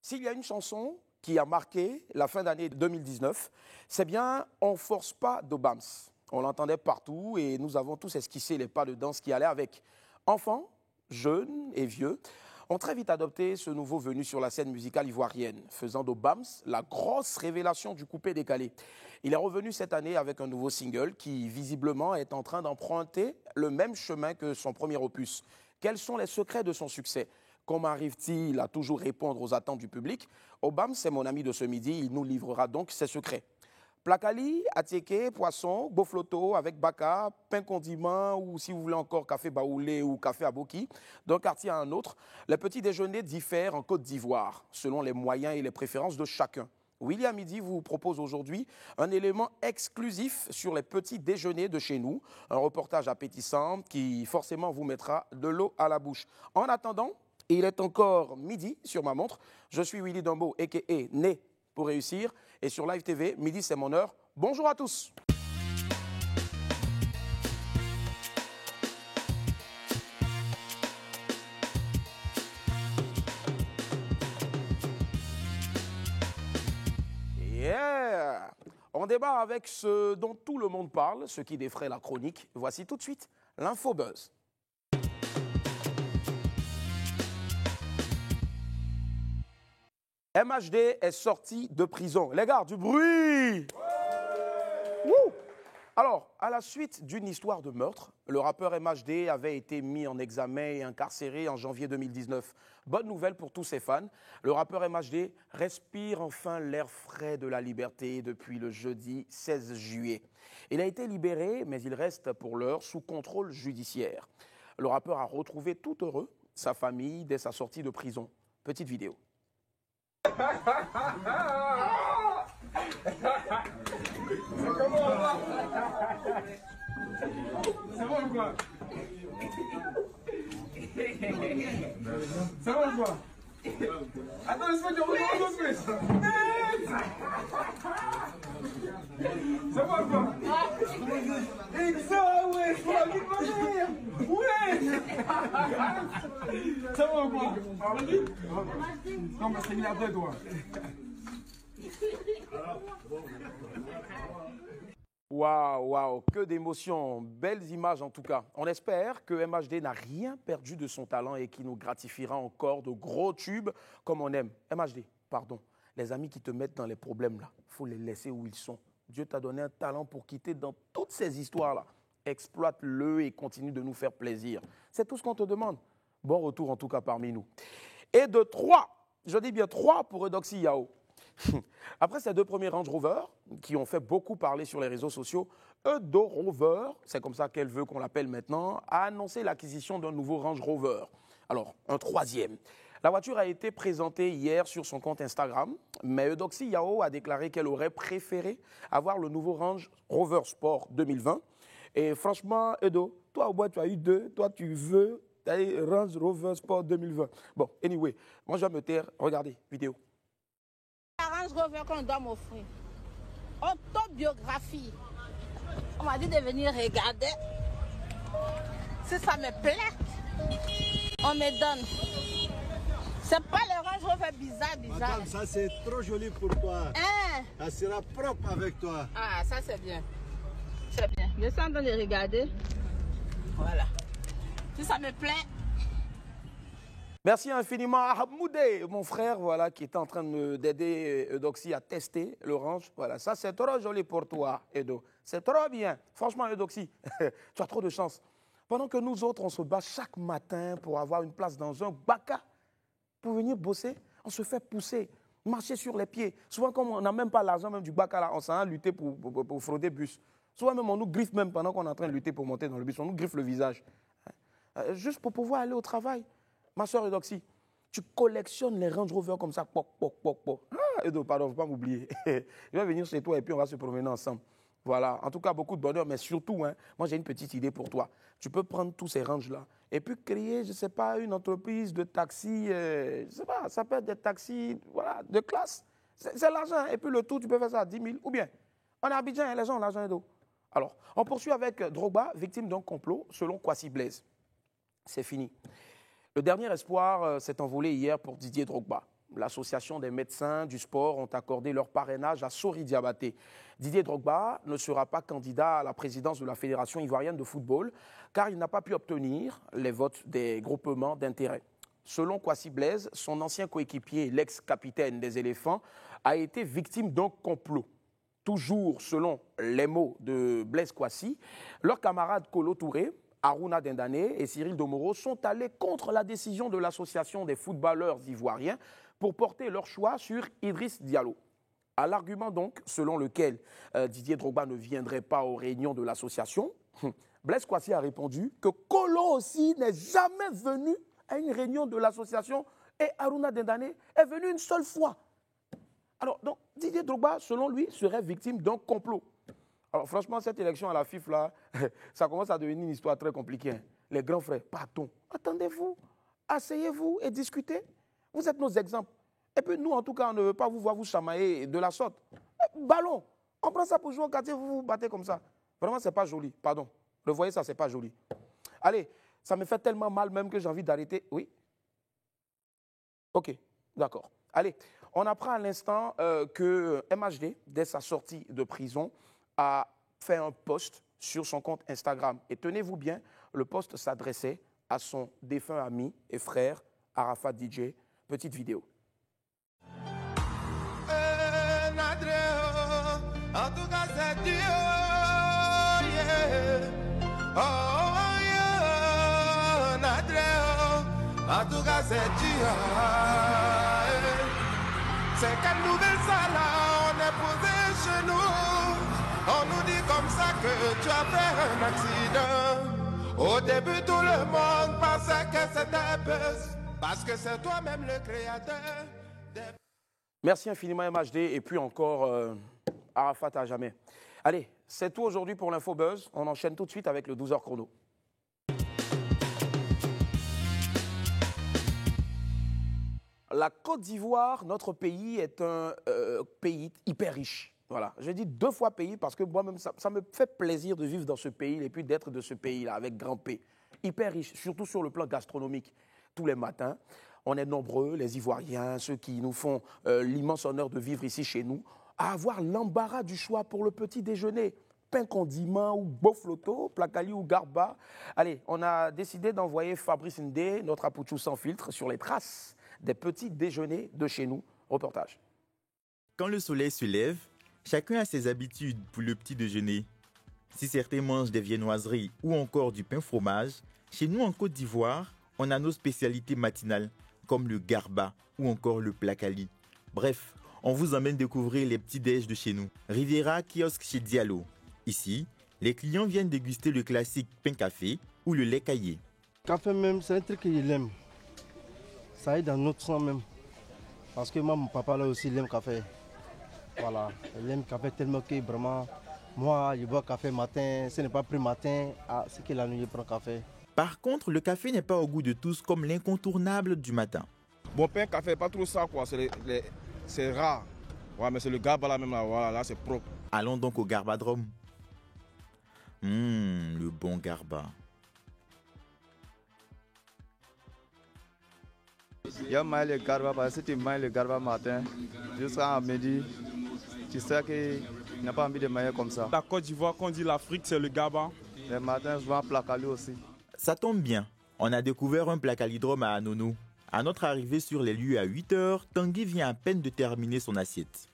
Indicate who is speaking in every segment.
Speaker 1: S'il y a une chanson qui a marqué la fin d'année 2019, c'est bien « On force pas de Bams ». On l'entendait partout et nous avons tous esquissé les pas de danse qui allaient avec. Enfants, jeunes et vieux ont très vite adopté ce nouveau venu sur la scène musicale ivoirienne, faisant de Bams la grosse révélation du coupé décalé. Il est revenu cette année avec un nouveau single qui, visiblement, est en train d'emprunter le même chemin que son premier opus. Quels sont les secrets de son succès ? Comment arrive-t-il à toujours répondre aux attentes du public ? Obam, c'est mon ami de ce midi, il nous livrera donc ses secrets. Placali, atieke, poisson, bofloto avec baka, pain condiment ou si vous voulez encore café baoulé ou café aboki, d'un quartier à un autre, les petits déjeuners diffèrent en Côte d'Ivoire selon les moyens et les préférences de chacun. William Midi vous propose aujourd'hui un élément exclusif sur les petits déjeuners de chez nous, un reportage appétissant qui forcément vous mettra de l'eau à la bouche. En attendant, il est encore midi sur ma montre, je suis Willy Dombo, a.k.a. Né pour réussir, et sur Live TV, midi c'est mon heure. Bonjour à tous. Yeah! On démarre avec ce dont tout le monde parle, ce qui défraie la chronique. Voici tout de suite l'infobuzz. MHD est sorti de prison. Les gars, du bruit! Wouh! Alors, à la suite d'une histoire de meurtre, le rappeur MHD avait été mis en examen et incarcéré en janvier 2019. Bonne nouvelle pour tous ses fans, le rappeur MHD respire enfin l'air frais de la liberté depuis le jeudi 16 juillet. Il a été libéré, mais il reste pour l'heure sous contrôle judiciaire. Le rappeur a retrouvé tout heureux sa famille dès sa sortie de prison. Petite vidéo.
Speaker 2: C'est bon ou quoi? C'est bon ou quoi? Attends, laisse-moi dire autre chose. C'est bon ou quoi? Exact, ouais, faut la vite manger. Ouais. C'est bon ou quoi? Non, mais c'est milliardaire, toi.
Speaker 1: Waouh, waouh, que d'émotions, belles images en tout cas. On espère que MHD n'a rien perdu de son talent et qu'il nous gratifiera encore de gros tubes comme on aime. MHD, pardon, les amis qui te mettent dans les problèmes là, il faut les laisser où ils sont. Dieu t'a donné un talent pour quitter dans toutes ces histoires-là. Exploite-le et continue de nous faire plaisir. C'est tout ce qu'on te demande. Bon retour en tout cas parmi nous. Et de 3, je dis bien 3 pour Eudoxie Yao. Après ces deux premiers Range Rover, qui ont fait beaucoup parler sur les réseaux sociaux, Eudo Rover, c'est comme ça qu'elle veut qu'on l'appelle maintenant, a annoncé l'acquisition d'un nouveau Range Rover. Alors, un troisième. La voiture a été présentée hier sur son compte Instagram, mais Eudoxie Yao a déclaré qu'elle aurait préféré avoir le nouveau Range Rover Sport 2020. Et franchement, Eudo, toi au moins tu as eu 2, toi tu veux Range Rover Sport 2020. Bon, anyway, moi je vais me taire, regardez, vidéo.
Speaker 3: Range Rover qu'on doit m'offrir. Autobiographie. On m'a dit de venir regarder. Si ça me plaît, on me donne. C'est pas le Range Rover bizarre.
Speaker 4: Madame, ça c'est trop joli pour toi.
Speaker 3: Hein?
Speaker 4: Ça sera propre avec toi.
Speaker 3: Ah, ça c'est bien. C'est bien. Je suis en train de regarder. Voilà. Si ça me plaît.
Speaker 1: Merci infiniment à Hamoudé, mon frère, voilà, qui était en train d'aider Eudoxie à tester l'orange. Voilà, ça c'est trop joli pour toi, Edo. C'est trop bien. Franchement, Eudoxie, tu as trop de chance. Pendant que nous autres, on se bat chaque matin pour avoir une place dans un baka, pour venir bosser, on se fait pousser, marcher sur les pieds. Souvent, comme on n'a même pas l'argent même du baka, là, on s'en va lutter pour frauder bus. Souvent même, on nous griffe même pendant qu'on est en train de lutter pour monter dans le bus. On nous griffe le visage. Juste pour pouvoir aller au travail. Ma soeur Eudoxie, tu collectionnes les Range Rover comme ça, poc, poc, poc, poc. Ah, Edo, pardon, il ne faut pas m'oublier. Je vais venir chez toi et puis on va se promener ensemble. Voilà, en tout cas, beaucoup de bonheur, mais surtout, hein, moi j'ai une petite idée pour toi. Tu peux prendre tous ces ranges-là et puis créer, je ne sais pas, une entreprise de taxi, je ne sais pas, ça peut être des taxis voilà, de classe. C'est l'argent, et puis le tout, tu peux faire ça à 10 000 ou bien. On est à Abidjan, hein, les gens ont l'argent, Edo. Alors, on poursuit avec Drogba, victime d'un complot, selon Kwasi Blaise. C'est fini. Le dernier espoir s'est envolé hier pour Didier Drogba. L'association des médecins du sport ont accordé leur parrainage à Sori Diabaté. Didier Drogba ne sera pas candidat à la présidence de la Fédération ivoirienne de football car il n'a pas pu obtenir les votes des groupements d'intérêt. Selon Kwasi Blaise, son ancien coéquipier, l'ex-capitaine des éléphants, a été victime d'un complot. Toujours selon les mots de Blaise Kwasi, leurs camarades Kolo Touré, Aruna Dendane et Cyril Domoro sont allés contre la décision de l'association des footballeurs ivoiriens pour porter leur choix sur Idriss Diallo. À l'argument donc selon lequel Didier Drogba ne viendrait pas aux réunions de l'association, Blaise Kwasi a répondu que Kolo aussi n'est jamais venu à une réunion de l'association et Aruna Dendane est venu une seule fois. Alors, donc, Didier Drogba, selon lui, serait victime d'un complot. Alors, franchement, cette élection à la FIFA, là, ça commence à devenir une histoire très compliquée. Les grands frères, pardon, attendez-vous, asseyez-vous et discutez. Vous êtes nos exemples. Et puis, nous, en tout cas, on ne veut pas vous voir vous chamailler de la sorte. Ballon, on prend ça pour jouer au quartier, vous vous battez comme ça. Vraiment, ce n'est pas joli, pardon. Revoyez ça, ce n'est pas joli. Allez, ça me fait tellement mal même que j'ai envie d'arrêter. Oui? Ok, d'accord. Allez, on apprend à l'instant que MHD, dès sa sortie de prison, a fait un post sur son compte Instagram. Et tenez-vous bien, le post s'adressait à son défunt ami et frère, Arafat DJ. Petite vidéo.
Speaker 5: En tout cas, c'est Dieu. En tout cas, c'est Dieu. C'est quelle nouvelle ça là, on est posé chez nous. On nous dit comme ça que tu as fait un accident. Au début, tout le monde pensait que c'était buzz. Parce que c'est toi-même le créateur.
Speaker 1: Merci infiniment MHD et puis encore Arafat à jamais. Allez, c'est tout aujourd'hui pour l'Info Buzz. On enchaîne tout de suite avec le 12h chrono. La Côte d'Ivoire, notre pays, est un pays hyper riche. Voilà, je dis 2 fois pays parce que moi-même, ça me fait plaisir de vivre dans ce pays et puis d'être de ce pays-là avec grand P. Hyper riche, surtout sur le plan gastronomique. Tous les matins, on est nombreux, les Ivoiriens, ceux qui nous font l'immense honneur de vivre ici chez nous, à avoir l'embarras du choix pour le petit déjeuner. Pain condiment ou bofloto, placali ou garba. Allez, on a décidé d'envoyer Fabrice Ndé, notre apouchou sans filtre, sur les traces des petits déjeuners de chez nous. Reportage.
Speaker 6: Quand le soleil se lève, chacun a ses habitudes pour le petit déjeuner. Si certains mangent des viennoiseries ou encore du pain fromage, chez nous en Côte d'Ivoire, on a nos spécialités matinales, comme le garba ou encore le placali. Bref, on vous emmène découvrir les petits déj de chez nous. Riviera kiosque chez Diallo. Ici, les clients viennent déguster le classique pain café ou le lait caillé.
Speaker 7: Café même, c'est un truc qu'il aime. Ça aide dans notre sang même. Parce que moi, mon papa là aussi, il aime café. Voilà, il aime café tellement que vraiment, moi, je bois café matin. Ce n'est pas pris matin, c'est que la nuit, je prends café.
Speaker 6: Par contre, le café n'est pas au goût de tous comme l'incontournable du matin.
Speaker 2: Bon, pain, café, pas trop ça, quoi. C'est rare. Ouais, mais c'est le garba là même, là, voilà, là c'est propre.
Speaker 6: Allons donc au garbadrome. Le bon garba.
Speaker 8: Je mange le garba parce que si tu manges le garba matin jusqu'à midi, tu sais qu'il n'a pas envie de manger comme ça.
Speaker 2: La Côte d'Ivoire, quand on dit l'Afrique, c'est le garba.
Speaker 8: Le matin, je mange placali aussi.
Speaker 6: Ça tombe bien, on a découvert un placalidrome à Anono. À notre arrivée sur les lieux à 8h, Tanguy vient à peine de terminer son assiette.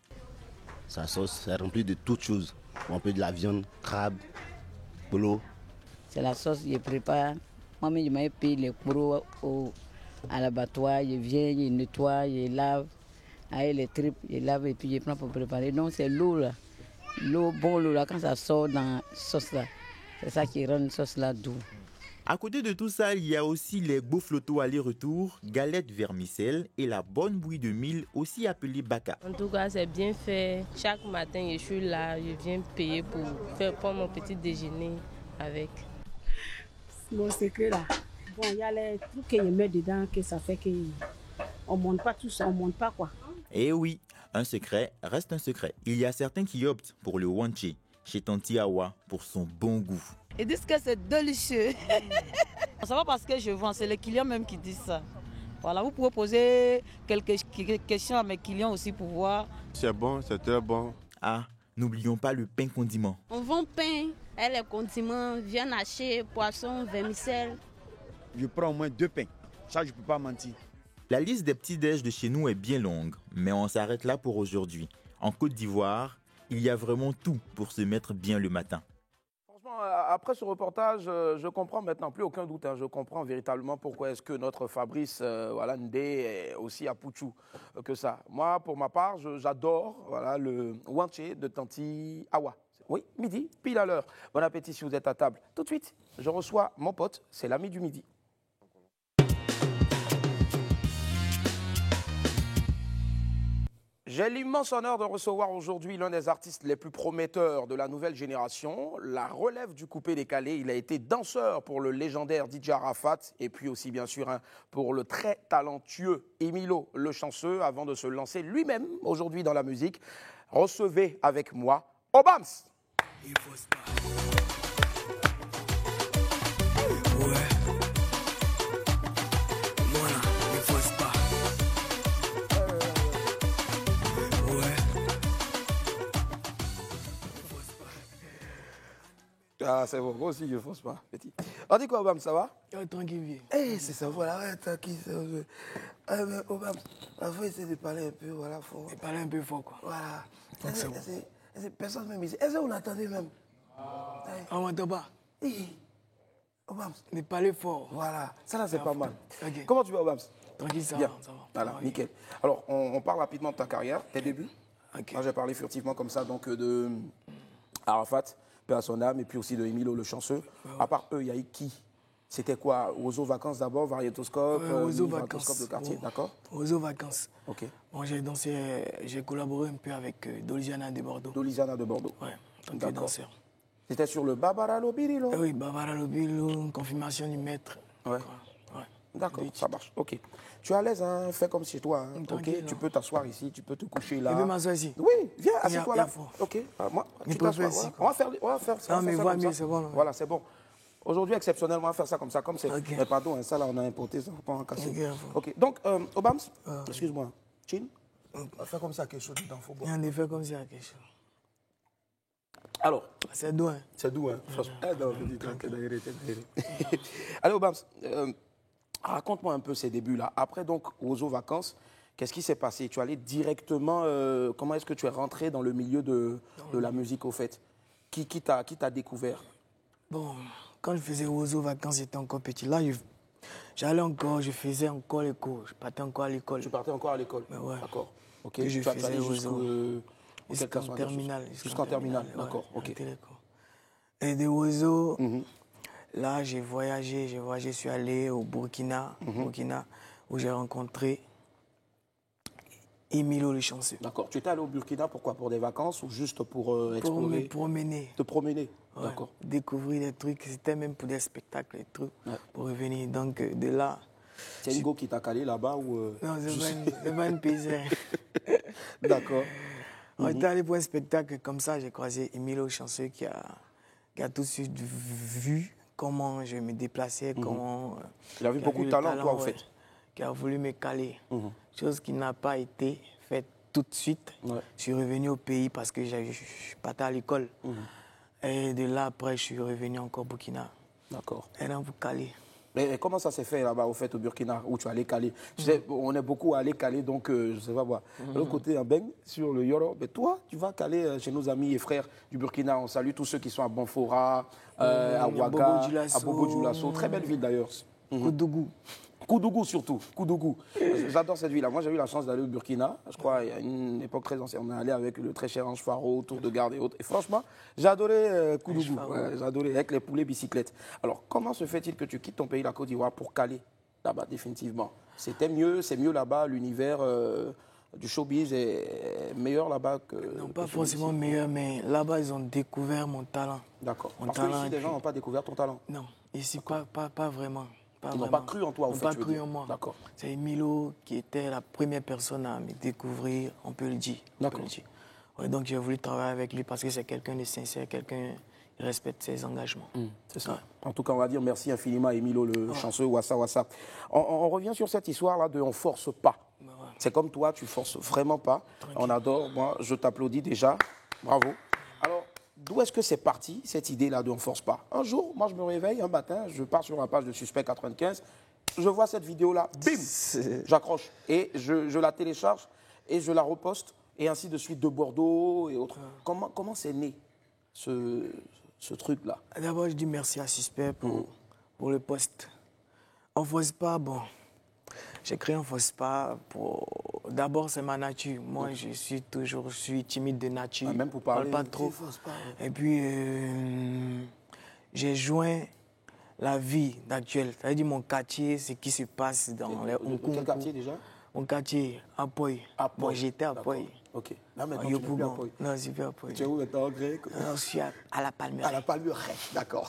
Speaker 9: Sa sauce est remplie de toutes choses. On peut de la viande, crabe, polo.
Speaker 10: C'est la sauce que je prépare. Moi-même, je m'ai payé les poros à l'abattoir. Je viens, je nettoie, je lave. Avec les tripes, je lave et puis je prends pour préparer. Donc c'est l'eau là. L'eau, bon l'eau là, quand ça sort dans la sauce là. C'est ça qui rend la sauce là douce.
Speaker 6: À côté de tout ça, il y a aussi les boflotos aller-retour, galettes vermicelles et la bonne bouillie de mil, aussi appelée baka.
Speaker 11: En tout cas, c'est bien fait. Chaque matin, je suis là, je viens payer pour faire mon petit déjeuner avec.
Speaker 12: Mon secret là, bon, il y a les trucs que je mets dedans que ça fait qu'on ne monte pas tout ça, on ne monte pas quoi.
Speaker 6: Eh oui, un secret reste un secret. Il y a certains qui optent pour le wanché, chez Tanti Awa, pour son bon goût.
Speaker 13: Ils disent que c'est délicieux. C'est pas parce que je vends, c'est les clients même qui disent ça. Voilà, vous pouvez poser quelques questions à mes clients aussi pour voir.
Speaker 14: C'est bon, c'est très bon.
Speaker 6: Ah, n'oublions pas le pain condiment.
Speaker 15: On vend pain, les condiments, viande hachée, poisson, vermicelle.
Speaker 16: Je prends au moins 2 pains. Ça, je ne peux pas mentir.
Speaker 6: La liste des petits-déj de chez nous est bien longue, mais on s'arrête là pour aujourd'hui. En Côte d'Ivoire, il y a vraiment tout pour se mettre bien le matin.
Speaker 1: Franchement, après ce reportage, je comprends maintenant, plus aucun doute, hein, je comprends véritablement pourquoi est-ce que notre Fabrice Ndé est aussi à Pouchou que ça. Moi, pour ma part, j'adore le wanche de Tanti Awa. Oui, midi, pile à l'heure. Bon appétit si vous êtes à table. Tout de suite, je reçois mon pote, c'est l'ami du midi. J'ai l'immense honneur de recevoir aujourd'hui l'un des artistes les plus prometteurs de la nouvelle génération, la relève du coupé-décalé. Il a été danseur pour le légendaire DJ Arafat et puis aussi bien sûr pour le très talentueux Emilo Le Chanceux avant de se lancer lui-même aujourd'hui dans la musique. Recevez avec moi Obams. Il faut se Ah, c'est bon, moi aussi, je ne fonce pas, petit. On dit quoi, Obam, ça va?
Speaker 17: Tranquille.
Speaker 1: Eh, c'est ça, voilà, ouais, tranquille.
Speaker 17: Mais Obam, il faut essayer de parler un peu, voilà. Et parler un peu fort, quoi. Voilà. Personne même ici. Est-ce qu'on attendait même? On m'entend pas. Obam. Mais parler fort.
Speaker 1: Voilà, ça là, c'est pas mal. Okay. Comment tu vas, Obam?
Speaker 17: Tranquille, ça
Speaker 1: bien.
Speaker 17: Va, ça va.
Speaker 1: Voilà, nickel. Alors, on parle rapidement de ta carrière, tes débuts. Okay. Là, j'ai parlé furtivement comme ça, donc de Arafat, à son âme, et puis aussi de Emilo Le Chanceux. À part eux, il y a eu qui? C'était quoi? Ozo Vacances d'abord, Variétoscope,
Speaker 17: Ozo Vacances
Speaker 1: de quartier, d'accord?
Speaker 17: Ozo Vacances.
Speaker 1: Ok.
Speaker 17: Bon, j'ai dansé, j'ai collaboré un peu avec Dolisiana de Bordeaux.
Speaker 1: Dolisiana de Bordeaux.
Speaker 17: Ouais, en tant que danseur.
Speaker 1: C'était sur le Babara Lobilo?
Speaker 17: Oui, Babara Lobilo, confirmation du maître.
Speaker 1: Ouais. D'accord, ça marche. Ok. Tu es à l'aise, hein? Fais comme chez toi. Hein? Ok. Tu peux t'asseoir ici, tu peux te coucher là.
Speaker 17: Tu peux m'asseoir ici?
Speaker 1: Oui, viens, assieds-toi là. Ok. Moi, tu t'assois. Voilà. On va faire ça.
Speaker 17: Non, mais vois mieux, c'est bon.
Speaker 1: Voilà, c'est bon. Aujourd'hui, exceptionnellement, on va faire ça comme ça, comme c'est. Okay. Mais pardon, hein, ça là, on a importé, ça ne faut pas en casser. Ok. Donc, Obams, excuse-moi, Chin, on va faire comme ça quelque chose dedans. Faut boire.
Speaker 17: On va faire comme ça quelque chose.
Speaker 1: Alors.
Speaker 17: C'est doux, hein?
Speaker 1: C'est doux, hein? Allez, Obams. Raconte-moi un peu ces débuts-là. Après, donc, Ozo Vacances, qu'est-ce qui s'est passé? Tu es allé directement... comment est-ce que tu es rentré dans le milieu de la musique, au fait? Qui t'a découvert?
Speaker 17: Bon, quand je faisais Ozo Vacances, j'étais encore petit. Là, j'allais encore, je faisais encore les cours. Je partais encore à l'école.
Speaker 1: Tu partais encore à l'école?
Speaker 17: Ouais.
Speaker 1: D'accord. Ok.
Speaker 17: Et je faisais Ozo.
Speaker 1: Jusqu'en
Speaker 17: terminale.
Speaker 1: Jusqu'en terminale, d'accord. Ok.
Speaker 17: Et de Ozo... Là, j'ai voyagé, je suis allé au Burkina, où j'ai rencontré Emilo Le Chanceux.
Speaker 1: D'accord. Tu étais allé au Burkina, pourquoi? Pour des vacances ou juste pour explorer?
Speaker 17: Pour me promener.
Speaker 1: Te promener,
Speaker 17: ouais.
Speaker 1: D'accord.
Speaker 17: Découvrir des trucs, c'était même pour des spectacles, des trucs, pour revenir. Donc, de là...
Speaker 1: C'est Hugo qui t'a calé là-bas ou...
Speaker 17: Non, c'est pas une paysanne.
Speaker 1: D'accord.
Speaker 17: On était allé pour un spectacle comme ça, j'ai croisé Emilo Le Chanceux qui a tout de suite vu comment je me déplaçais, comment...
Speaker 1: Il a vu beaucoup de talent, toi, en fait.
Speaker 17: Qui a voulu me caler. Chose qui n'a pas été faite tout de suite. Ouais. Je suis revenu au pays parce que je partais à l'école. Et de là, après, je suis revenu encore au Burkina.
Speaker 1: D'accord.
Speaker 17: Et là, vous caler.
Speaker 1: Et comment ça s'est fait là-bas, au fait, au Burkina, où tu allais caler? Tu sais, on est beaucoup à aller caler, donc je ne sais pas moi. De l'autre côté, un beigne sur le Yoro. Mais toi, tu vas caler chez nos amis et frères du Burkina. On salue tous ceux qui sont à Banfora, à Ouaga, à Bobo Dioulasso. Très belle ville d'ailleurs.
Speaker 17: Koudougou.
Speaker 1: Koudougou surtout, Koudougou. J'adore cette ville-là. Moi, j'ai eu la chance d'aller au Burkina. Je crois, il y a une époque très ancienne. On est allé avec le très cher Ange Faro, Tour de Garde et autres. Et franchement, j'ai adoré Koudougou. Ouais, j'ai adoré avec les poulets bicyclettes. Alors, comment se fait-il que tu quittes ton pays, la Côte d'Ivoire, pour caler là-bas, définitivement? C'était mieux, c'est mieux là-bas, l'univers du showbiz est meilleur là-bas que...
Speaker 17: Non, pas forcément meilleur, mais là-bas, ils ont découvert mon talent.
Speaker 1: D'accord. Parce que ici, les gens n'ont pas découvert ton talent?
Speaker 17: Non, ici, pas vraiment.
Speaker 1: Ils n'ont pas cru en toi, en fait.
Speaker 17: Ils n'ont pas cru en moi.
Speaker 1: D'accord.
Speaker 17: C'est Emilo qui était la première personne à me découvrir, on peut le dire.
Speaker 1: D'accord.
Speaker 17: Ouais, donc j'ai voulu travailler avec lui parce que c'est quelqu'un de sincère, quelqu'un il respecte ses engagements.
Speaker 1: C'est ça. En tout cas, on va dire merci infiniment à Emilo, le chanceux Wassa Wassa. On revient sur cette histoire-là de on force pas. C'est comme toi, tu forces vraiment pas. On adore. Moi, je t'applaudis déjà. Bravo. Alors, d'où est-ce que c'est parti, cette idée-là de on force pas? Un jour, moi, je me réveille un matin, je pars sur la page de Suspect 95, je vois cette vidéo-là, bim, j'accroche et je la télécharge et je la reposte et ainsi de suite de Bordeaux et autres. Comment c'est né ce truc-là?
Speaker 17: D'abord, je dis merci à Suspect pour le poste. On ne force pas, bon. J'ai créé un force pas pour... D'abord, c'est ma nature. Moi, je suis timide de nature.
Speaker 1: Même pour parler,
Speaker 17: je parle pas trop. Et puis, j'ai joint la vie actuelle. C'est-à-dire mon quartier, ce qui se passe dans les...
Speaker 1: Quel quartier déjà?
Speaker 17: Mon quartier, Apoy. Moi, j'étais à Apoy.
Speaker 1: Ok. Là, maintenant, tu n'es plus à Apoy.
Speaker 17: Non, je suis plus à Apoy.
Speaker 1: Tu es où maintenant, Greg?
Speaker 17: Non, je suis à la Palmeraie.
Speaker 1: À la Palmeraie, d'accord.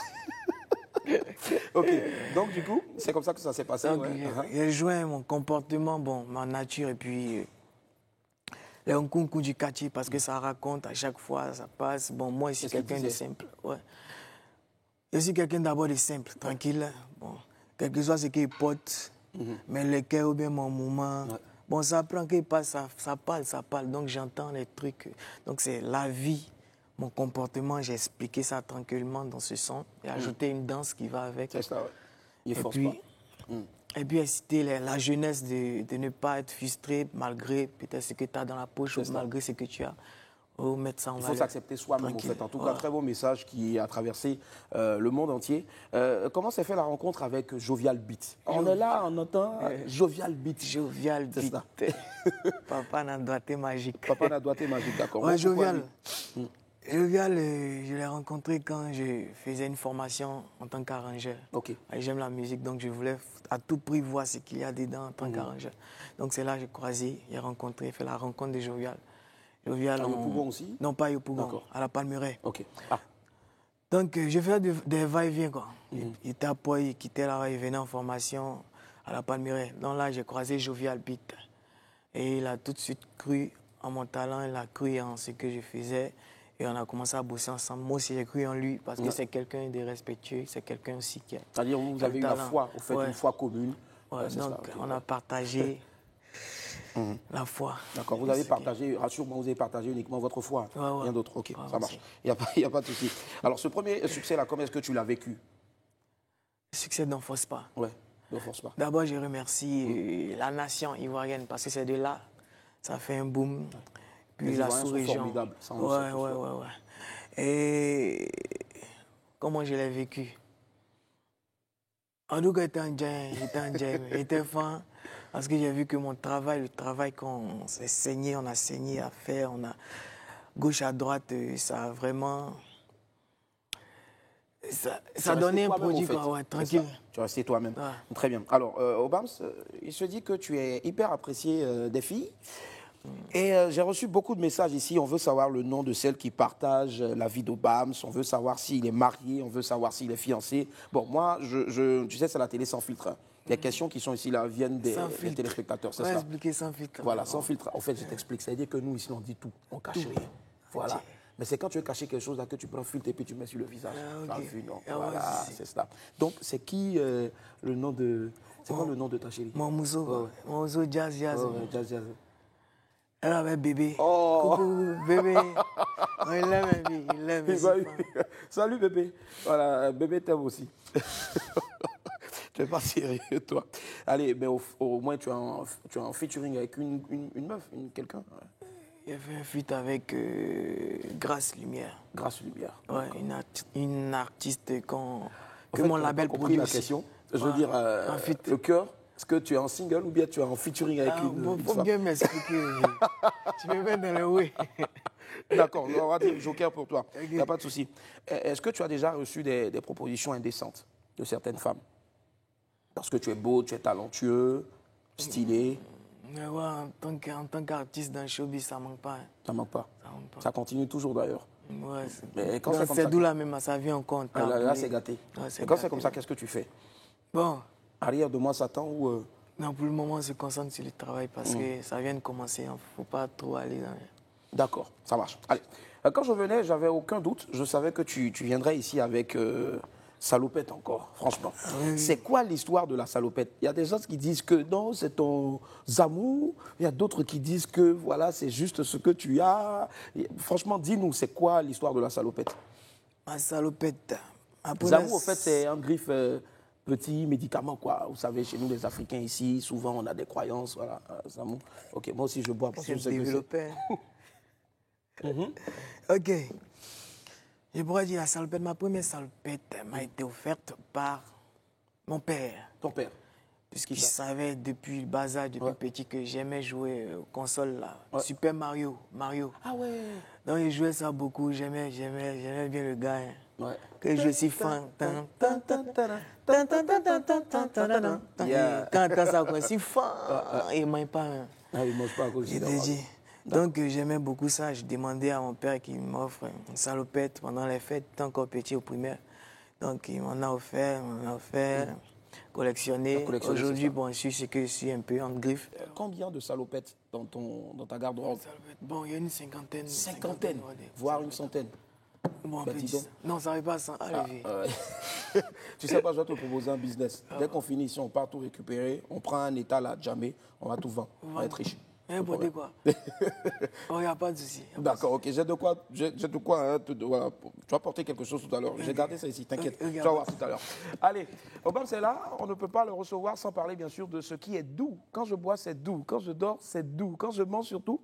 Speaker 1: Ok, donc du coup, c'est comme ça que ça s'est passé.
Speaker 17: J'ai joint mon comportement, bon, ma nature et puis les Nkunku du quartier parce que ça raconte à chaque fois, ça passe. Bon, moi, je suis quelqu'un de simple. Ouais. Je suis quelqu'un d'abord de simple, tranquille. Bon, quel que soit ce qu'il porte, mais le cœur ou bien mon mouvement. Bon, ça prend qu'il passe, ça parle. Donc j'entends les trucs. Donc c'est la vie. Mon comportement, j'ai expliqué ça tranquillement dans ce son et ajouté une danse qui va avec.
Speaker 1: C'est ça, ouais. Il force pas.
Speaker 17: Et puis inciter la jeunesse de ne pas être frustré malgré peut-être ce que tu as dans la poche ou malgré ce que tu as. Mettre ça en
Speaker 1: Il faut
Speaker 17: valeur.
Speaker 1: s'accepter soi-même, en fait. En tout cas, très beau message qui a traversé le monde entier. Comment s'est fait la rencontre avec Jovial Beat? On est là, on entend Jovial Beat.
Speaker 17: Jovial Beat. Papa n'a doigté magique.
Speaker 1: Papa n'a doigté magique, d'accord.
Speaker 17: Ouais, Jovial. Jovial, je l'ai rencontré quand je faisais une formation en tant qu'arrangeur.
Speaker 1: Ok.
Speaker 17: J'aime la musique, donc je voulais à tout prix voir ce qu'il y a dedans en tant qu'arrangeur. Donc c'est là que j'ai croisé, j'ai rencontré, fait la rencontre de Jovial. Jovial
Speaker 1: à Yopougon aussi?
Speaker 17: Non, pas à Yopougon, à la Palmeraie.
Speaker 1: Ok.
Speaker 17: Donc je faisais des va-et-vient, quoi. Il était à Poy, il quittait là, il venait en formation à la Palmeraie. Donc là, j'ai croisé Jovial Beat. Et il a tout de suite cru en mon talent, il a cru en ce que je faisais. Et on a commencé à bosser ensemble. Moi aussi, j'ai cru en lui parce que c'est quelqu'un de respectueux, c'est quelqu'un aussi qui a...
Speaker 1: C'est-à-dire que vous avez eu la foi, vous faites une foi commune.
Speaker 17: Ouais, donc, on a partagé la foi.
Speaker 1: D'accord, vous avez partagé, rassure-moi, vous avez partagé uniquement votre foi, rien d'autre. Ok, ça marche. Il n'y a pas de souci. Alors, ce premier succès-là, comment est-ce que tu l'as vécu?
Speaker 17: Le succès n'en force pas.
Speaker 1: Ouais, n'en force pas.
Speaker 17: D'abord, je remercie la nation ivoirienne parce que c'est de là, ça fait un boom. Puis la sous-région. Ouais. Et comment je l'ai vécu? En tout cas, j'étais en jam, j'étais fan. Parce que j'ai vu que mon travail, le travail qu'on s'est saigné, on a saigné à faire, on a gauche à droite, ça a vraiment... Ça donnait un produit, tranquille.
Speaker 1: Tu es resté toi-même. Très bien. Alors, Obams, il se dit que tu es hyper apprécié des filles. Et j'ai reçu beaucoup de messages ici. On veut savoir le nom de celle qui partage la vie d'Obams. On veut savoir s'il est marié. On veut savoir s'il est fiancé. Bon, moi, tu sais, c'est la télé sans filtre. Hein. Les questions qui sont ici là viennent des téléspectateurs. C'est ça.
Speaker 17: Expliquer sans filtre.
Speaker 1: Voilà, sans filtre. En fait, je t'explique. C'est-à-dire que nous, ici, on dit tout. On cache rien. Voilà. Mais c'est quand tu veux cacher quelque chose là que tu prends un filtre et puis tu mets sur le visage. Voilà, c'est ça. Donc, c'est qui le nom de... C'est quoi le nom de ta chérie?
Speaker 17: Mamouzo. Mamouzo Jazz.
Speaker 1: Jazz.
Speaker 17: Elle avait bébé. Oh. Coucou, bébé. Il l'aime, il l'aime.
Speaker 1: Salut, bébé. Voilà, bébé t'aime aussi. Tu n'es pas sérieux, toi. Allez, mais au moins, tu as un featuring avec une meuf, quelqu'un.
Speaker 17: Il y avait un feat avec Grâce Lumière.
Speaker 1: Grâce Lumière.
Speaker 17: Ouais, une artiste que mon label produit
Speaker 1: la question. Je veux dire, le cœur. Est-ce que tu es en single ou bien tu es en featuring avec une
Speaker 17: faut bien m'expliquer. Tu me mets dans le oui.
Speaker 1: D'accord, on va dire joker pour toi. Il n'y a pas de souci. Est-ce que tu as déjà reçu des propositions indécentes de certaines femmes? Parce que tu es beau, tu es talentueux, stylé.
Speaker 17: Mais ouais, en tant qu'artiste dans le showbiz, ça ne manque pas.
Speaker 1: Ça ne manque pas. Ça continue toujours d'ailleurs.
Speaker 17: Ouais,
Speaker 1: c'est
Speaker 17: d'où là même, ça vient encore.
Speaker 1: Là, c'est gâté. Et quand c'est comme ça, qu'est-ce que tu fais?
Speaker 17: Bon.
Speaker 1: Arrière de moi, Satan ou...
Speaker 17: Non, pour le moment, on se concentre sur le travail parce que ça vient de commencer. Il ne faut pas trop aller dans...
Speaker 1: D'accord, ça marche. Allez. Quand je venais, j'avais aucun doute. Je savais que tu viendrais ici avec salopette encore, franchement.
Speaker 17: Oui.
Speaker 1: C'est quoi l'histoire de la salopette? Il y a des gens qui disent que non, c'est ton amour. Il y a d'autres qui disent que voilà, c'est juste ce que tu as. Et, franchement, dis-nous, c'est quoi l'histoire de la salopette?
Speaker 17: Ma salopette.
Speaker 1: Zamou, en fait, c'est un griffe petit médicament, quoi. Vous savez, chez nous, les Africains, ici, souvent, on a des croyances. Voilà, Zamou. Ok, moi aussi, je bois parce que je sais que c'est.
Speaker 17: Ok. Je pourrais dire la salopette. Ma première salopette m'a été offerte par mon père.
Speaker 1: Ton père?
Speaker 17: Puisqu'il savait depuis le bas âge, depuis petit, que j'aimais jouer aux consoles là. Super Mario.
Speaker 1: Ah ouais.
Speaker 17: Donc il jouait ça beaucoup. J'aimais bien le gars. Hein. Que je suis fan. Quand ça, je suis fan. Il ne mange pas.
Speaker 1: Ah, il ne mange pas à cause
Speaker 17: de ça. Donc j'aimais beaucoup ça. Je demandais à mon père qu'il m'offre une salopette pendant les fêtes, tant encore petit au primaire. Donc il m'en a offert, collectionné. Aujourd'hui, bon, je suis ce que je suis un peu en griffe.
Speaker 1: Combien de salopettes dans ta garde-robe?
Speaker 17: Bon, il y a une cinquantaine.
Speaker 1: Voire une centaine.
Speaker 17: Bon, non, ça n'arrive pas à 100. Allez,
Speaker 1: tu sais pas, je vais te proposer un business. Dès qu'on finit ici, on part tout récupérer, on prend un état là, jamais, on va tout vendre. On va être riche.
Speaker 17: N'importe quoi. Il n'y a pas de souci.
Speaker 1: D'accord, ok. J'ai de quoi hein, voilà. Tu vas porter quelque chose tout à l'heure. J'ai gardé ça ici, t'inquiète. Tu vas voir tout à l'heure. Allez, Obama, c'est là. On ne peut pas le recevoir sans parler, bien sûr, de ce qui est doux. Quand je bois, c'est doux. Quand je dors, c'est doux. Quand je mange, surtout,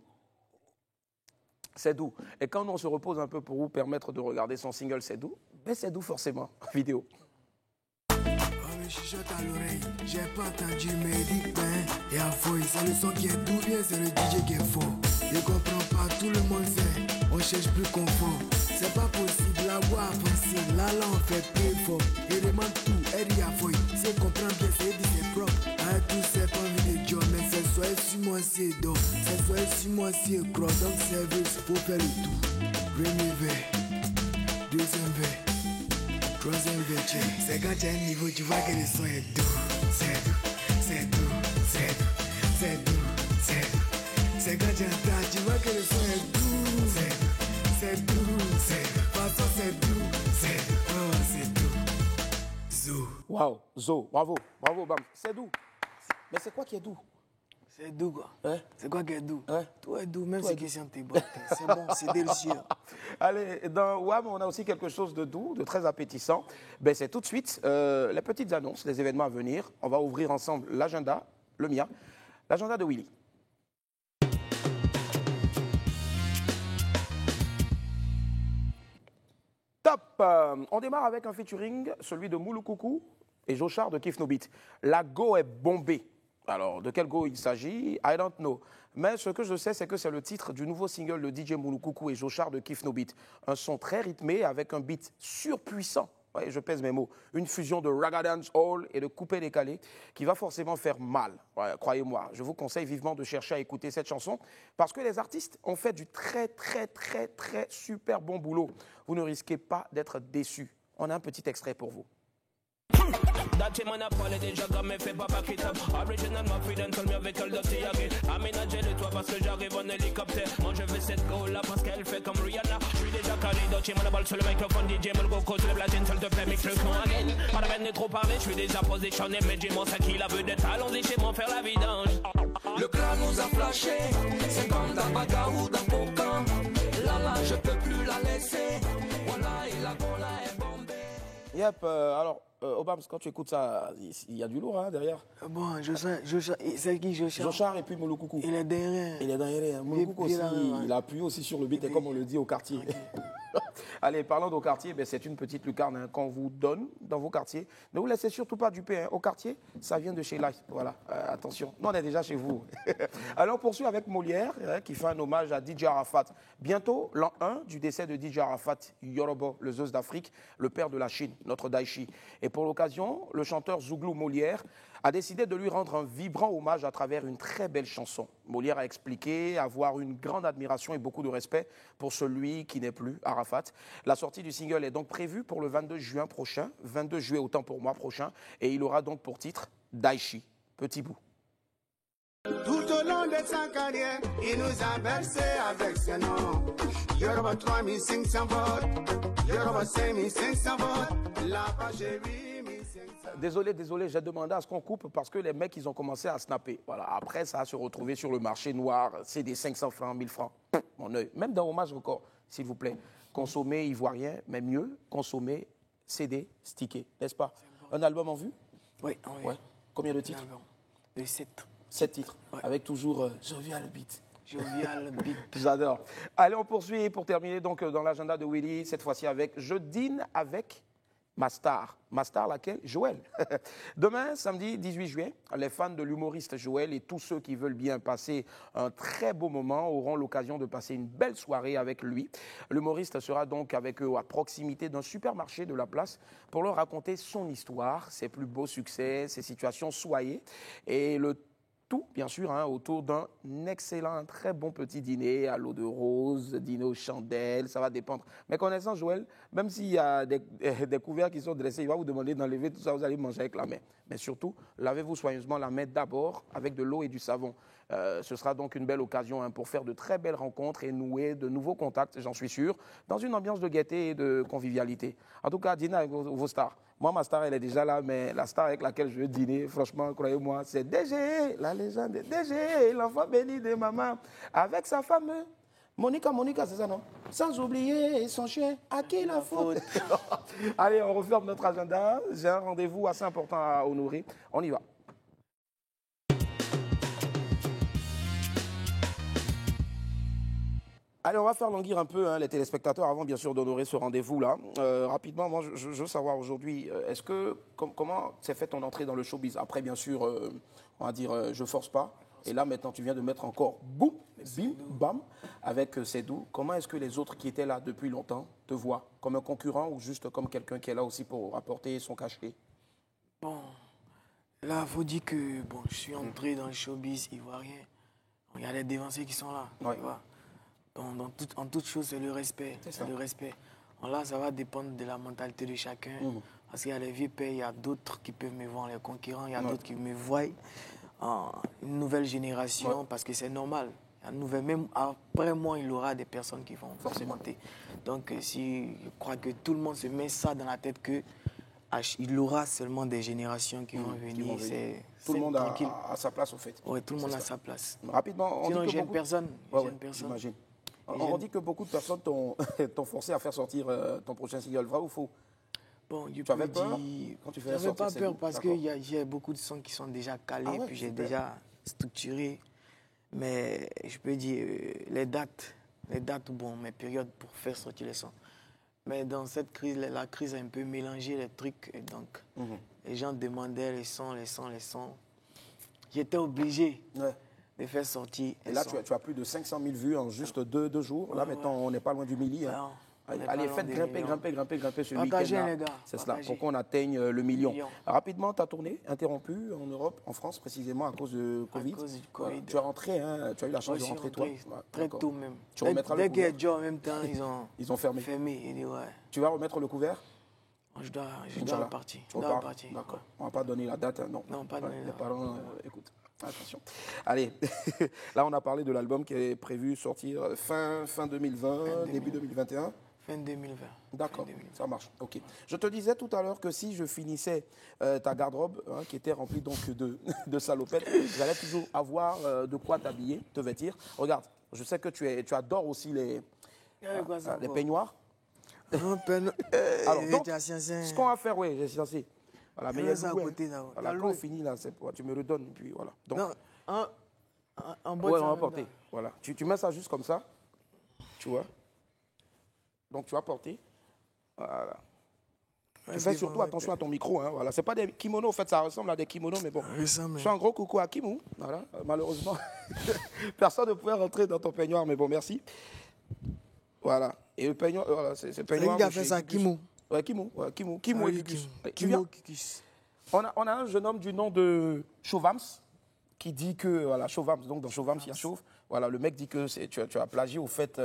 Speaker 1: c'est doux. Et quand on se repose un peu pour vous permettre de regarder son single, c'est doux, mais c'est doux forcément. Vidéo.
Speaker 18: Chuchote à l'oreille, j'ai pas entendu mais dit ben et à fouille, c'est le son qui est doux bien, c'est le DJ qui est faux. Je comprends pas, tout le monde sait, on cherche plus confort. C'est pas possible, la voix avancée, là on fait plus fort. Il demande tout, elle dit à fouille, c'est comprendre bien, c'est dit c'est propre. À tout c'est pas envie de job, mais c'est soit sur moi c'est d'or, c'est soit sur moi c'est gros, donc service, faut faire le tout. Premier verre, deuxième verre. Troisième verre, c'est quand tu as un niveau, tu vois que le son est doux. C'est doux, c'est doux, c'est doux, c'est doux, c'est doux. C'est quand tu entends, tu vois que le son est doux. C'est doux, c'est doux, façon c'est doux, c'est doux, oh c'est doux. Zo.
Speaker 1: Waouh, Zo, bravo, Bam. C'est doux. Mais c'est quoi qui est doux?
Speaker 17: C'est doux quoi. C'est quoi qui est doux? Tout est doux, même
Speaker 1: Tout
Speaker 17: si
Speaker 1: est
Speaker 17: question de tes bottes. C'est bon, c'est délicieux.
Speaker 1: Allez, dans WAM, on a aussi quelque chose de doux, de très appétissant. Ben, c'est tout de suite les petites annonces, les événements à venir. On va ouvrir ensemble l'agenda, le mien, l'agenda de Willy. Top. On démarre avec un featuring, celui de Moulou et Jochard de Kif No Beat. La go est bombée. Alors, de quel go il s'agit? I don't know. Mais ce que je sais, c'est que c'est le titre du nouveau single de DJ Moulou et Jochard de Kif No Beat. Un son très rythmé avec un beat surpuissant. Ouais, je pèse mes mots. Une fusion de Ragga Dancehall et de coupé-décalé qui va forcément faire mal. Ouais, croyez-moi, je vous conseille vivement de chercher à écouter cette chanson parce que les artistes ont fait du très super bon boulot. Vous ne risquez pas d'être déçus. On a un petit extrait pour vous.
Speaker 19: That man a parlé déjà comme me fait pas paquet up. Original ma freedom tell me avec elle dirty again. Aménager le toit parce que j'arrive en hélicoptère. Moi je veux cette go là parce qu'elle fait comme Rihanna. Je suis déjà calé Dutch man a balle sur le microphone. DJ me le go sur le platine, s'il te plaît mix le son again. Pas la peine de trop parler, je suis déjà positionné. Mais dis-moi ça qui la veut d'être. Allons-y chez moi faire la vidange.
Speaker 20: Le clan nous a flashé. C'est comme dans Baga ou dans Pocan. Là là je peux plus la laisser. Voilà et la gola est bombée.
Speaker 1: Yep, alors Obama, quand tu écoutes ça, il y a du lourd hein, derrière.
Speaker 17: Bon, c'est qui Jochard?
Speaker 1: Jochard et puis Moulou Coucou.
Speaker 17: Il est derrière.
Speaker 1: Il est derrière. Moulou Coucou aussi, il a appuyé aussi sur le beat, et comme on le dit au quartier. Okay. Allez, parlons au quartier, ben, c'est une petite lucarne hein, qu'on vous donne dans vos quartiers. Ne vous laissez surtout pas duper. Hein. Au quartier, ça vient de chez Life. Voilà, attention. Nous, on est déjà chez vous. Alors, on poursuit avec Molière, hein, qui fait un hommage à DJ Arafat. Bientôt, l'an 1 du décès de DJ Arafat Yorobo, le Zeus d'Afrique, le père de la Chine, notre Daichi. Et pour l'occasion, le chanteur Zouglou Molière a décidé de lui rendre un vibrant hommage à travers une très belle chanson. Molière a expliqué avoir une grande admiration et beaucoup de respect pour celui qui n'est plus Arafat. La sortie du single est donc prévue pour le 22 juin prochain, 22 juillet autant pour moi prochain, et il aura donc pour titre Daichi, petit bout.
Speaker 18: Tout au long de sa carrière, il nous a bercé avec ses noms. Yoruba 3500 votes, Yoruba 5500 votes, là-bas j'ai 8500.
Speaker 1: Désolé, j'ai demandé à ce qu'on coupe parce que les mecs, ils ont commencé à snapper. Voilà. Après, ça a se retrouvé sur le marché noir. C'est des 500 francs, 1000 francs. Mon œil. Même dans Hommage Record, s'il vous plaît. Consommer ivoirien, mais mieux, consommer CD, stické, n'est-ce pas? Un album en vue?
Speaker 17: Oui, oui.
Speaker 1: Ouais. Combien de titres?
Speaker 17: De 7.
Speaker 1: 7 titres, ouais. Avec toujours
Speaker 17: Jovial Beat. Jovial Beat.
Speaker 1: J'adore. Allez, on poursuit pour terminer donc dans l'agenda de Willy, cette fois-ci avec Je dîne avec ma star. Ma star laquelle? Joël. Demain, samedi 18 juillet, les fans de l'humoriste Joël et tous ceux qui veulent bien passer un très beau moment auront l'occasion de passer une belle soirée avec lui. L'humoriste sera donc avec eux à proximité d'un supermarché de la place pour leur raconter son histoire, ses plus beaux succès, ses situations soyées et le tout, bien sûr, autour d'un excellent, très bon petit dîner à l'eau de rose, dîner aux chandelles, ça va dépendre. Mais connaissant Joël, même s'il y a des couverts qui sont dressés, il va vous demander d'enlever tout ça, vous allez manger avec la main. Mais surtout, lavez-vous soigneusement la main d'abord avec de l'eau et du savon. Ce sera donc une belle occasion pour faire de très belles rencontres et nouer de nouveaux contacts, j'en suis sûr, dans une ambiance de gaieté et de convivialité. En tout cas, dîner avec vos stars. Moi, ma star, elle est déjà là, mais la star avec laquelle je veux dîner, franchement, croyez-moi, c'est DG, la légende de DG, l'enfant béni de maman, avec sa femme, Monica, c'est ça, non? Sans oublier son chien, à qui la faute? Allez, on referme notre agenda. J'ai un rendez-vous assez important à honorer. On y va. Allez, on va faire languir un peu les téléspectateurs avant, bien sûr, d'honorer ce rendez-vous-là. Rapidement, moi, je veux savoir aujourd'hui, comment s'est fait ton entrée dans le showbiz? Après, bien sûr, on va dire, je force pas. Et là, maintenant, tu viens de mettre encore boum, bim, bam, avec Cédou. Comment est-ce que les autres qui étaient là depuis longtemps te voient? Comme un concurrent ou juste comme quelqu'un qui est là aussi pour apporter son cachet?
Speaker 17: Bon, là, il faut dire que je suis entré dans le showbiz ivoirien. Il y a les dévancés qui sont là, tu vois. En toute chose, c'est le respect. C'est le respect. Là, ça va dépendre de la mentalité de chacun. Parce qu'il y a les vieux pères, il y a d'autres qui peuvent me voir, les concurrents, il y a d'autres qui me voient. Une nouvelle génération, parce que c'est normal. Même après moi, il y aura des personnes qui vont forcément monter. Donc, si je crois que tout le monde se met ça dans la tête que il y aura seulement des générations qui vont venir.
Speaker 1: Tout le monde a sa place, au fait.
Speaker 17: Oui, tout le monde a sa place.
Speaker 1: Rapidement, on dit que
Speaker 17: jeune personne.
Speaker 1: J'imagine. On dit que beaucoup de personnes t'ont forcé à faire sortir ton prochain single, vrai ou faux?
Speaker 17: Bon,
Speaker 1: tu avais peur quand tu faisais sortir?
Speaker 17: Je n'avais pas peur parce que j'ai beaucoup de sons qui sont déjà calés, puis j'ai déjà structuré. Mais je peux dire, les dates, mes périodes pour faire sortir les sons. Mais dans cette crise, la crise a un peu mélangé les trucs. Et donc, les gens demandaient les sons. J'étais obligé de faire sortir.
Speaker 1: Et là, tu as plus de 500 000 vues en juste deux jours. Là, maintenant, on n'est pas loin du million. Allez, faites grimper ce week-end-là. C'est cela, pour qu'on atteigne le million. Rapidement, ta tournée interrompue en Europe, en France précisément, à cause de Covid.
Speaker 17: À cause du Covid.
Speaker 1: Tu es rentré, tu as eu la chance de rentrer, toi?
Speaker 17: Très tôt même.
Speaker 1: Tu remettras le couvert.
Speaker 17: Dès qu'il y a Joe en même temps,
Speaker 1: ils ont fermé. Tu vas remettre le couvert?
Speaker 17: Je dois repartir.
Speaker 1: D'accord. On ne va pas donner la date, non?
Speaker 17: Non, pas donner la date.
Speaker 1: Les parents, écoute. Attention. Allez, là on a parlé de l'album qui est prévu sortir fin 2020, début 2021.
Speaker 17: Fin 2020.
Speaker 1: D'accord, ça marche. Ok. Je te disais tout à l'heure que si je finissais ta garde-robe, qui était remplie donc de salopettes, j'allais toujours avoir de quoi t'habiller, te vêtir. Regarde, je sais que tu adores aussi les peignoirs. Alors, donc, ce qu'on va faire, oui, j'ai censé. Voilà, mais il y a ça à côté là. Voilà, quand on finit là, tu me redonnes, puis voilà. Donc,
Speaker 17: non, en
Speaker 1: boîte. Ouais, on va porter. Voilà. Tu mets ça juste comme ça, tu vois. Donc tu vas porter. Voilà. Tu fais surtout attention à ton micro. Voilà. Ce n'est pas des kimonos, en fait, ça ressemble à des kimonos, mais bon. Je fais un gros coucou à Kimou. Voilà. Malheureusement, personne ne pouvait rentrer dans ton peignoir, mais bon, merci. Voilà. Et le peignoir, voilà, c'est le peignoir.
Speaker 17: Qui a fait ça, Kimou?
Speaker 1: Ouais, Kimou. Kimou et Kikus. On a un jeune homme du nom de Chauvams qui dit que, voilà, Chauvams, donc dans Chauvams, il y a Chauve. Voilà, le mec dit que tu as plagié, au fait,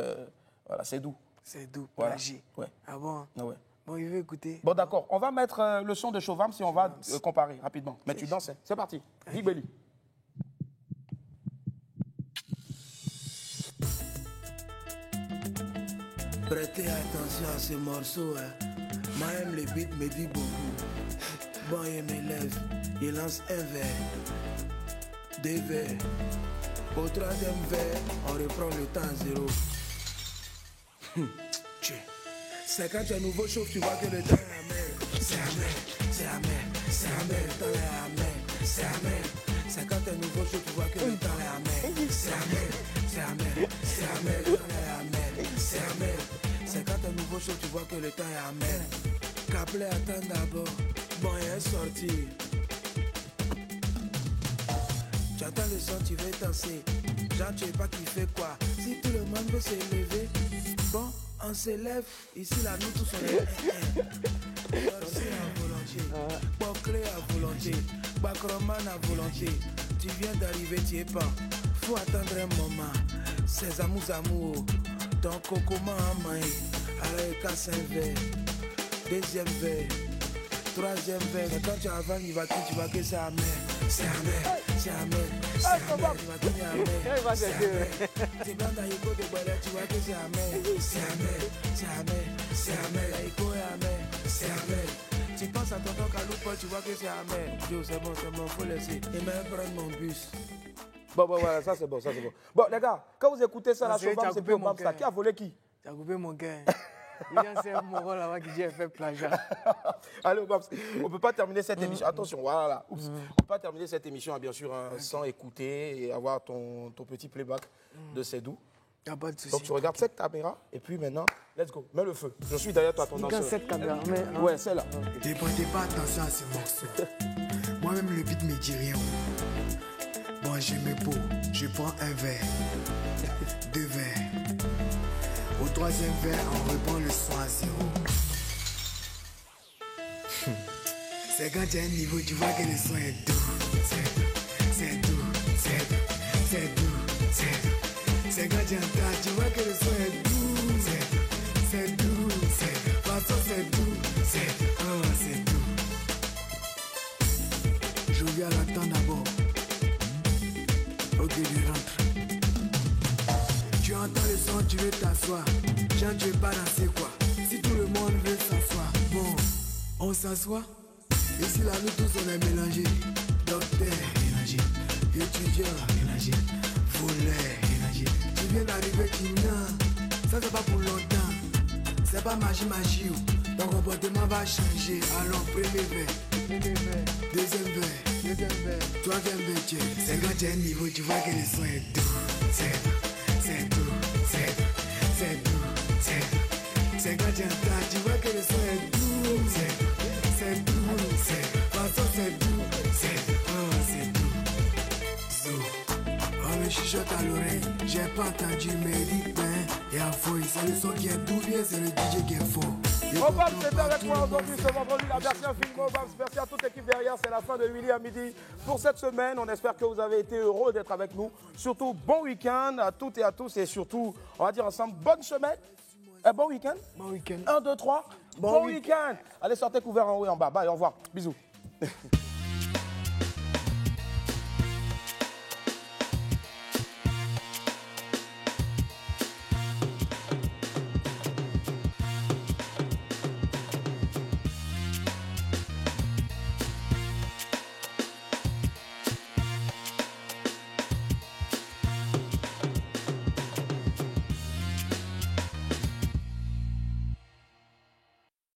Speaker 1: voilà, c'est doux.
Speaker 17: C'est doux, plagié.
Speaker 1: Voilà. Ouais.
Speaker 17: Ah bon?
Speaker 1: Ah ouais.
Speaker 17: Bon, il veut écouter.
Speaker 1: Bon, d'accord. On va mettre le son de Chauvams et on va comparer rapidement. Mais tu danses, c'est parti. Big Belly.
Speaker 17: Prêtez attention à ce morceau. Hein. Moi, j'aime les beats, me dit beaucoup. Bon, il m'élève, il lance un verre, 2 verres. Au 3e verre, on reprend le temps à 0. C'est quand tu es nouveau chauffe, tu vois que le temps est amer. C'est amer, c'est amer, c'est amer, le temps est amer, c'est amer. C'est quand tu es nouveau chauffe, tu vois que le temps est amer. C'est amer, c'est amer, c'est amer, le temps est amer, c'est amer. C'est quand tu es nouveau chauffe, tu vois que le temps est amer. Caplet, attends d'abord, bon, il est sorti. Tu entends le son, tu veux danser. Genre, tu sais pas qui fait quoi. Si tout le monde veut s'élever, bon, on s'élève. Ici, là, nous tous on est. Danser à volonté, boucler à volonté, bacroman à volonté. Tu viens d'arriver, tu es pas. Faut attendre un moment. C'est amours, ton cocoma en main. Alors, il casse un verre. 2e verre. 3e verre. Mais quand tu avances, il va tu vois que c'est amer. C'est amer, c'est amer, c'est amer. Il va tenir amer. C'est amer. Tu prends ta Yiko de Boilet, tu vois que c'est amer. C'est amer, c'est amer, c'est amer. La Yiko est amer, c'est amer. Tu penses à tonton Kaloupa, tu vois que c'est amer. Yo, c'est bon, faut laisser. Et même prendre mon bus.
Speaker 1: Bon, voilà, ça c'est bon, ça c'est bon. Bon, les gars, quand vous écoutez ça, là, sur Bam, c'est plus au Bam, ça. Qui a volé qui?
Speaker 17: Tu as coupé mon cœur. C'est un moron là-bas qui dit fait plagiat.
Speaker 1: Allez, on ne peut pas terminer cette émission. Attention, voilà. Oups. On ne peut pas terminer cette émission, bien sûr, hein, sans écouter et avoir ton petit playback de Cédou.
Speaker 17: Y a pas de souci.
Speaker 1: Donc tu regardes cette caméra et puis maintenant, let's go. Mets le feu. Je suis derrière toi, ton danseur.
Speaker 17: Cette caméra, mais.
Speaker 1: Ouais, celle-là.
Speaker 18: Ne prêtez pas attention à ce morceau. Moi-même, le beat me dit rien. Bon, j'ai mes pots. Je prends un verre, 2 verres. Au 3e verre, on reprend le son à 0. C'est quand tu as un niveau, tu vois que le son est doux. C'est doux, c'est doux, c'est doux, c'est doux. C'est quand tu entends, tu vois que le son est doux. C'est doux, c'est doux. De toute façon, c'est doux, c'est doux. Oh, c'est doux. Je viens l'attendre d'abord. Ok, je rentre. Tu entends le son, tu veux t'asseoir. Jean, tu veux pas danser quoi. Si tout le monde veut s'asseoir, bon, on s'assoit. Ici là, nous tous on est mélangés. Docteur, mélangé. Étudiant, mélangé. Voleur, mélangé. Tu viens d'arriver, tu n'as. Ça c'est pas pour longtemps. C'est pas magie. Ton comportement va changer. Alors, premier verre. 2e verre. 3e verre. C'est quand tu as un niveau, tu vois que le son est doux. C'est doux, c'est doux, c'est doux, c'est doux. C'est quand tu entends, tu vois que le son est doux. C'est doux, c'est doux. De toute façon, c'est doux, c'est doux. Oh, c'est doux. Zo, on me chuchote à l'oreille. J'ai pas entendu, mais dis ben. Et à fouille, c'est le son qui est doux, bien, c'est le DJ qui est fort.
Speaker 1: Obams, c'est avec moi aujourd'hui ce vendredi, la version film Obams. Merci à toute l'équipe derrière, c'est la fin de Willy à midi pour cette semaine. On espère que vous avez été heureux d'être avec nous. Surtout, bon week-end à toutes et à tous et surtout, on va dire ensemble, bonne semaine. Bon week-end.
Speaker 17: Bon week-end.
Speaker 1: 1, 2, 3. Bon week-end. Allez, sortez couvert en haut et en bas. Bye, au revoir. Bisous.